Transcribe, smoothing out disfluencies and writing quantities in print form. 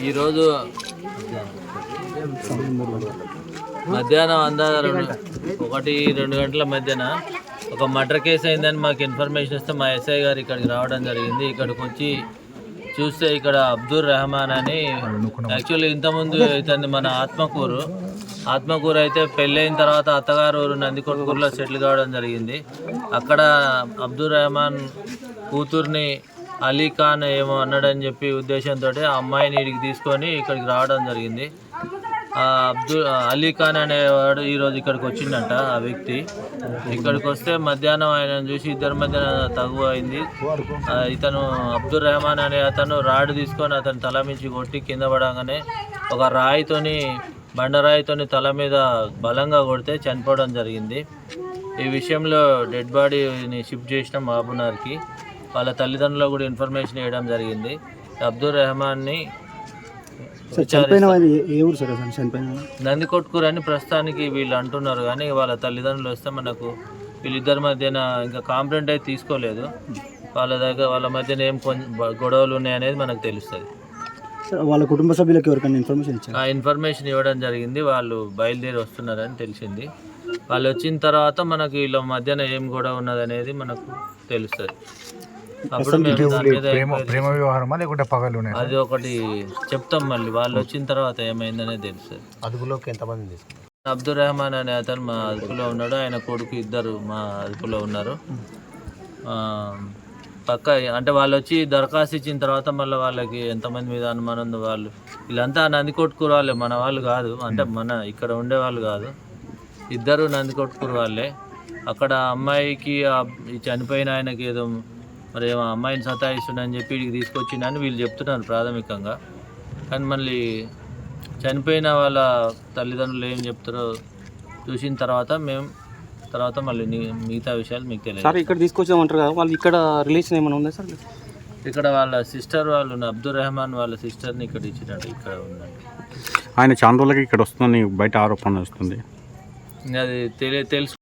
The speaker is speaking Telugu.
ఈరోజు మధ్యాహ్నం అందాజ 1-2 గంటల మధ్యన ఒక మర్డర్ కేసు అయిందని మాకు ఇన్ఫర్మేషన్ ఇస్తే మా ఎస్ఐ గారు ఇక్కడికి రావడం జరిగింది. ఇక్కడికి వచ్చి చూస్తే ఇక్కడ అబ్దుల్ రెహమాన్ అని యాక్చువల్లీ ఇంతకుముందు ఇతన్ని మన ఆత్మకూరు అయితే పెళ్ళైన తర్వాత అత్తగారు ఊరు నందికొట్కూరులో సెటిల్ కావడం జరిగింది. అక్కడ అబ్దుల్ రెహమాన్ కూతుర్ని అలీ ఖాన్ ఏమో అన్నాడని చెప్పి ఉద్దేశంతో ఆ అమ్మాయిని ఇక్కడికి తీసుకొని ఇక్కడికి రావడం జరిగింది. అలీ ఖాన్ అనేవాడు ఈరోజు ఇక్కడికి వచ్చిందంట. ఆ వ్యక్తి ఇక్కడికి వస్తే మధ్యాహ్నం ఆయన చూసి ఇద్దరి మధ్యన తగువ అయింది. ఇతను అబ్దుల్ రెహమాన్ అనే అతను రాడ్ తీసుకొని అతను తల మించి కొట్టి కింద పడగానే ఒక బండరాయితోని తల మీద బలంగా కొడితే చనిపోవడం జరిగింది. ఈ విషయంలో డెడ్ బాడీని షిఫ్ట్ చేసిన మహబూబ్నగర్కి. వాళ్ళ తల్లిదండ్రులకు కూడా ఇన్ఫర్మేషన్ ఇవ్వడం జరిగింది. అబ్దుల్ రెహమాన్ని నందికొట్కూరు అని ప్రస్తుతానికి వీళ్ళు అంటున్నారు, కానీ వాళ్ళ తల్లిదండ్రులు వస్తే మనకు వీళ్ళిద్దరి మధ్యన ఇంకా కాంప్లైంట్ అయితే తీసుకోలేదు. వాళ్ళ మధ్యన ఏం గొడవలు ఉన్నాయనేది మనకు తెలుస్తుంది. వాళ్ళ కుటుంబ సభ్యులకు ఎవరికైనా ఇన్ఫర్మేషన్ ఇవ్వడం జరిగింది. వాళ్ళు బయలుదేరి వస్తున్నారని తెలిసింది. వాళ్ళు వచ్చిన తర్వాత మనకు వీళ్ళ మధ్యన ఏం గొడవ ఉన్నది అనేది మనకు తెలుస్తుంది. అప్పుడు మేము దాని మీద అది ఒకటి చెప్తాం. మళ్ళీ వాళ్ళు వచ్చిన తర్వాత ఏమైందనేది తెలుస్తుంది. అదుపులోకి ఎంతమంది? అబ్దుల్ రెహమాన్ అనే అతను మా అదుపులో ఉన్నాడు. ఆయన కొడుకు ఇద్దరు మా అదుపులో ఉన్నారు. అంటే వాళ్ళు వచ్చి దరఖాస్తు ఇచ్చిన తర్వాత మళ్ళీ వాళ్ళకి ఎంతమంది మీద అనుమానం ఉందో వీళ్ళంతా నందికొట్కూరు వాళ్ళే, మన వాళ్ళు కాదు. అంటే మన ఇక్కడ ఉండే వాళ్ళు కాదు. ఇద్దరు నందికొట్కూరు వాళ్ళే. అక్కడ అమ్మాయికి ఈ చనిపోయిన ఆయనకి ఏదో మరి అమ్మాయిని సతాయిస్తుండని చెప్పి వీడికి తీసుకొచ్చిందని వీళ్ళు చెప్తున్నారు ప్రాథమికంగా. కానీ మళ్ళీ చనిపోయిన వాళ్ళ తల్లిదండ్రులు ఏం చెప్తారో చూసిన తర్వాత మళ్ళీ మిగతా విషయాలు మీకు తెలియదు. సార్ ఇక్కడ తీసుకొచ్చామంటారు కదా, వాళ్ళు ఇక్కడ రిలేషన్ ఏమైనా ఉందా సార్? ఇక్కడ వాళ్ళ సిస్టర్ వాళ్ళు అబ్దుల్ రెహమాన్ వాళ్ళ సిస్టర్ని ఇక్కడ ఇచ్చినట్టు ఇక్కడ ఉందండి. ఆయన చాలా రోజులకి ఇక్కడ వస్తుందని బయట ఆరోపణ వస్తుంది. అది తెలుసు.